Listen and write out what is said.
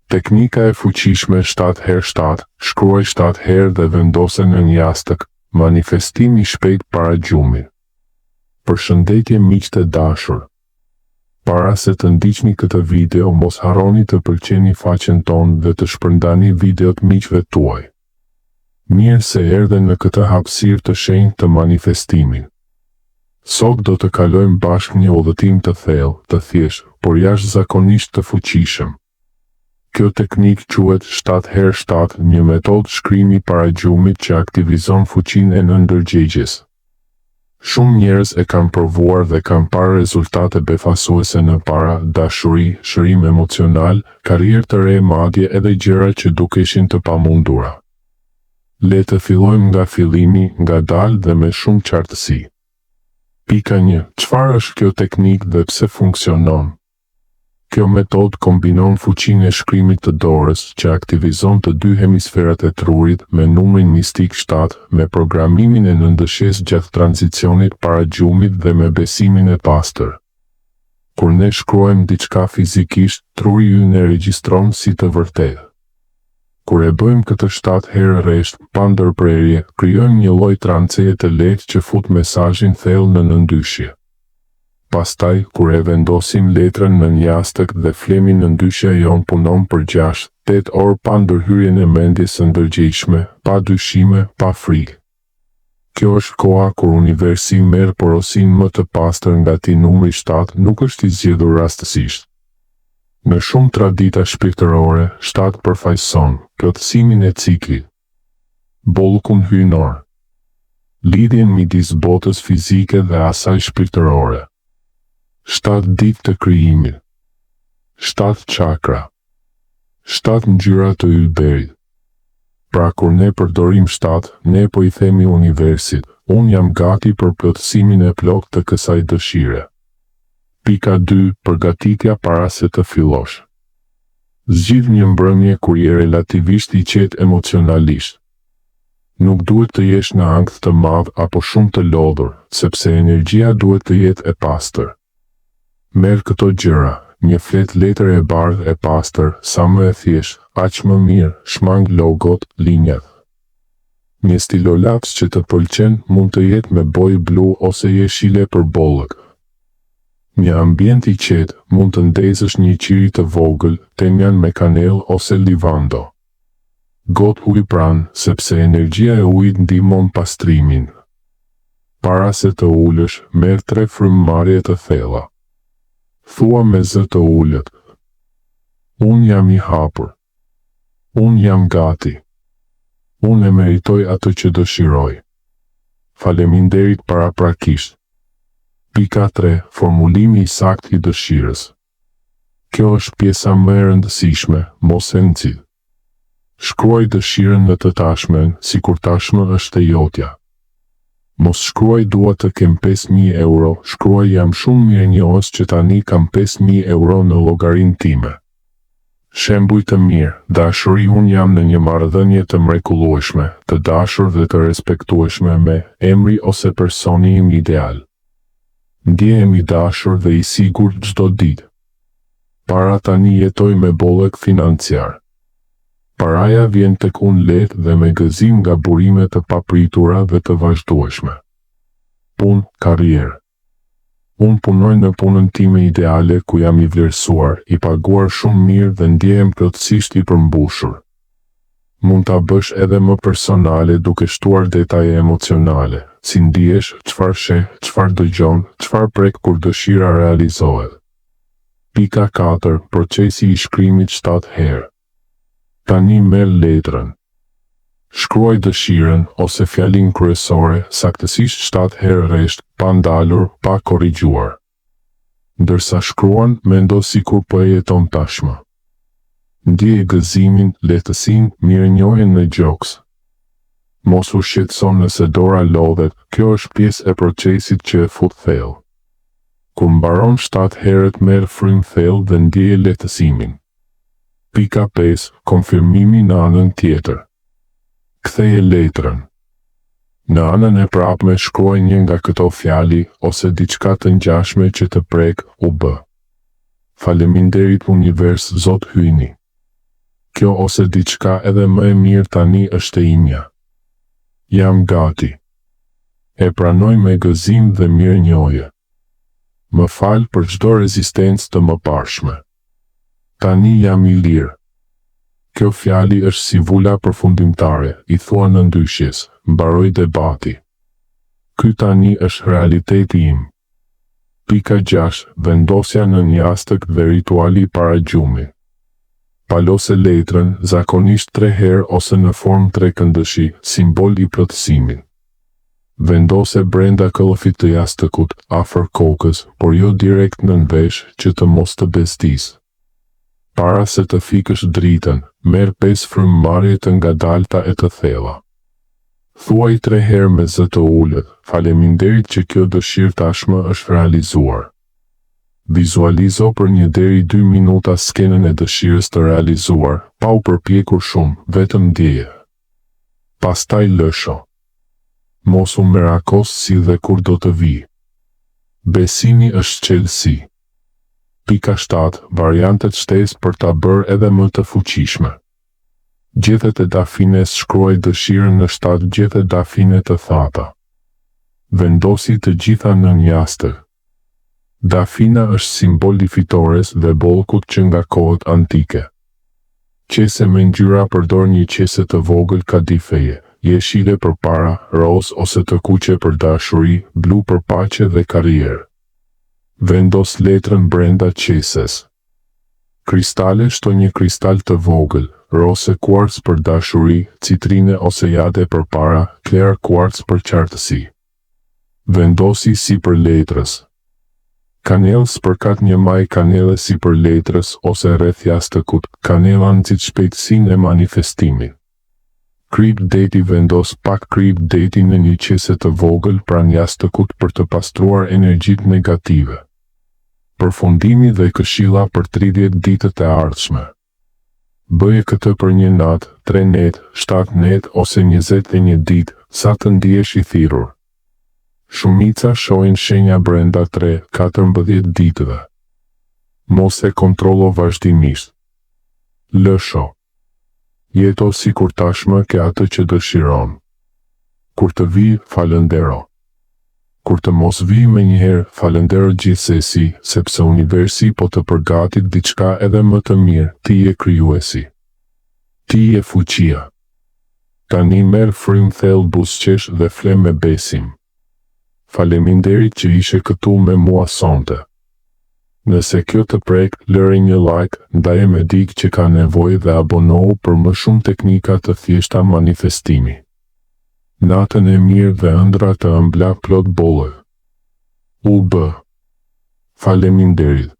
Teknika e fuqishme 7x7, shkruaj 7 herë dhe vendose në një jastëk, manifestimi shpejt para gjumit. Përshëndetje miq të dashur. Para se të ndiqni këtë video, mos harroni të pëlqeni faqen tonë dhe të shpërndani videot miqve tuaj. Mirë se erdhen në këtë hapësirë të shenjtë të manifestimit. Sot do të kalojmë bashkë një udhëtim të thellë, të thjeshtë, por jashtëzakonisht të fuqishëm. Kjo teknik quhet 7x7, një metodë shkrimi para gjumit që aktivizon fuqinë e ndërgjegjes. Shumë njerëz e kanë provuar dhe kanë parë rezultate befasuese në para, dashuri, shërim emocional, karrierë të re, madje edhe gjëra që dukeshin të pamundura. Le të fillojmë nga fillimi, ngadalë dhe me shumë qartësi. Pika 1. Çfarë është kjo teknikë dhe pse funksionon? Kjo metodë kombinon fuqinë e shkrimit të dorës që aktivizon të dy hemisferat e trurit me numrin mistik 7, me programimin e nëndëshesë gjatë tranzicionit para gjumit dhe me besimin e pastër. Kur ne shkruajmë diçka fizikisht, truri ynë e regjistron si të vërtetë. Kur e bëjmë këtë 7 herë rresht, pa ndërprerje, krijojmë një lloj tranceje të lehtë që fut mesazhin thellë në nëndyshje. Pastaj, kur e vendosim letrën në një jastëk dhe flemi nëndyshja jon punon për 6-8 orë pa ndërhyrjen e mendjes së ndërgjegjshme, pa dyshime, pa frikë. Kjo është koha kur universi merr porosinë më të pastër nga ti numri 7, nuk është i zgjedhur rastësisht. Në shumë tradita shpirtërore, 7 përfaqëson plotësimin e ciklit, bollukun hyjnor, lidhjen midis botës fizike dhe asaj shpirtërore. 7 ditë të krijimit, 7 chakra, 7 ngjyra të ylberit. Pra kur ne përdorim 7, ne po i themi universit, unë jam gati për plotësimin e plot të kësaj dëshire. Pika 2. Përgatitja para se të fillosh. Zgjidh një mbrëmje kur je relativisht i qetë emocionalisht. Nuk duhet të jesh në ankth të madh apo shumë të lodhur, sepse energjia duhet të jetë e pastër. Merr këto gjëra, një flet letër e bardhë e pastër, sa më e thjeshtë, aq më mirë, shmang logot, linjat. Një stilolaps që të pëlqen mund të jetë me bojë blu ose jeshile për bollëk. Një ambient i qetë mund të ndezësh një qiri të vogël, temjan me kanel ose livando. Got ujë pranë, sepse energjia e ujit ndihmon pastrimin. Para se të ulësh, merr 3 frymëmarrje të thella. Thua me zë të ulët. Unë jam i hapur. Unë jam gati. Unë e meritoj atë që dëshiroj. Faleminderit paraprakisht. Pika 3. Formulimi i saktë i dëshirës. Kjo është pjesa më e rëndësishme, mos e nxit. Shkruaj dëshirën në të tashmen, sikur tashmë është e jotja. Mos shkruaj dua të kem 5.000 euro, shkruaj jam shumë mirë njohës që tani kam 5.000 euro në llogarinë time. Shembuj të mirë, dashuri, unë jam në një marrëdhënie të mrekullueshme, të dashur dhe të respektueshme me emri ose personi im ideal. Ndjehem i dashur dhe i sigurt çdo ditë. Para tani jetoj me bollëk financiar. Paraja vjen tek unë lehtë dhe me gëzim nga burime të papritura dhe të vazhdueshme. Punë, karrierë. Unë punoj në punën time ideale ku jam i vlerësuar, i paguar shumë mirë dhe ndjehem plotësisht i përmbushur. Mund ta bësh edhe më personale duke shtuar detaje emocionale, si ndihesh, çfarë sheh, çfarë dëgjon, çfarë prek kur dëshira realizohet. Pika 4. Procesi i shkrimit 7 herë. Tani merr letrën. Shkruaj dëshirën ose fjalinë kryesore saktësisht 7 herë rresht, pa ndalur, pa korrigjuar. Ndërsa shkruan, mendo sikur po e jeton tashmë. Ndjeje gëzimin, lehtësinë, mirënjohjen në gjoks. Mos u shqetëson nëse dora lodhet, kjo është pjesë e procesit që e fut thellë. Kur mbaron 7 herët, merr frymë thellë dhe ndjeje lehtësimin. Pika 5. Konfirmimi në anën tjetër. Ktheje letrën. Në anën e prapme shkruaj një nga këto fjali ose diçka të ngjashme që të prek u bë. Faleminderit univers, Zot hyjni. Kjo ose diçka edhe më e mirë tani është e imja. Jam gati. E pranoj me gëzim dhe mirënjohje. Më falë për çdo rezistencë të mëparshme. Tani jam i lirë. Kjo fjali është si vula përfundimtare, i thua në ndyshjes, mbaroi debati. Ky tani është realiteti im. Pika 6. Vendosja në njastëk dhe rituali para gjumit. Palose letrën, zakonisht 3 herë ose në formë trekëndëshi, simbol i plotësimit. Vendose brenda këllëfit të jastëkut, afër kokës, por jo direkt në vesh që të mos të bezdisë. Para se të fikësh dritën, merr 5 frymëmarrje të ngadalta e të thella. Thuaj 3 herë me zë të ulët, faleminderit që kjo dëshirë tashmë është realizuar. Vizualizo për 1 deri 2 minuta skenën e dëshirës të realizuar, pa u përpjekur shumë, vetëm ndjeje. Pastaj lësho. Mos u merakos si dhe kur do të vi. Besimi është qelësi. Pika 7. Variantet shtesë për ta bërë edhe më të fuqishme. Gjethet e Dafines shkruaj dëshirën në 7 gjethet Dafine të thata. Vendosi të gjitha në njastër. Dafina është simbol i fitores dhe bollkut që nga kohët antike. Qese me ngjyra përdor një qese të vogël kadifeje, jeshile për para, roz ose të kuqe për dashuri, blu për paqe dhe karrierë. Vendos letrën brenda qeses. Kristale shto një kristal të vogël, rose kuarc për dashuri, citrine ose jade për para, kler kuarc për qartësi. Vendosi si për letrës. Kanel spërkat një maj kanele si për letrës ose rreth jastëkut, kanela nxit shpejtësinë e manifestimit. Krip deti vendos pak krip deti në një qese të vogël pranë jastëkut për të pastruar energjitë negative. Përfundimi dhe këshilla për 30 ditët e ardhshme. Bëje këtë për 1 natë, 3 net, 7 net ose 21 ditë, sa të ndihesh i thirrur. Shumica shohin shenja brenda 3-14 ditëve. Mos e kontrollo vazhdimisht. Lësho. Jeto si kur tashmë ke atë që dëshiron. Kur të vi, falëndero. Kur të mos vi me njëherë, falëndero gjithsesi, sepse universi po të përgatit diçka edhe më të mirë, ti je krijuesi. Ti je fuqia. Tani merr frym thellë buzëqesh dhe fle me besim. Faleminderit që ishe këtu me mua sonte. Nëse kjo të prek, lëri një like, ndaje me dik që ka nevojë dhe abonohu për më shumë teknika të thjeshta manifestimi. Natën e mirë dhe ëndra të ëmbla plot bollë. U bë. Faleminderit.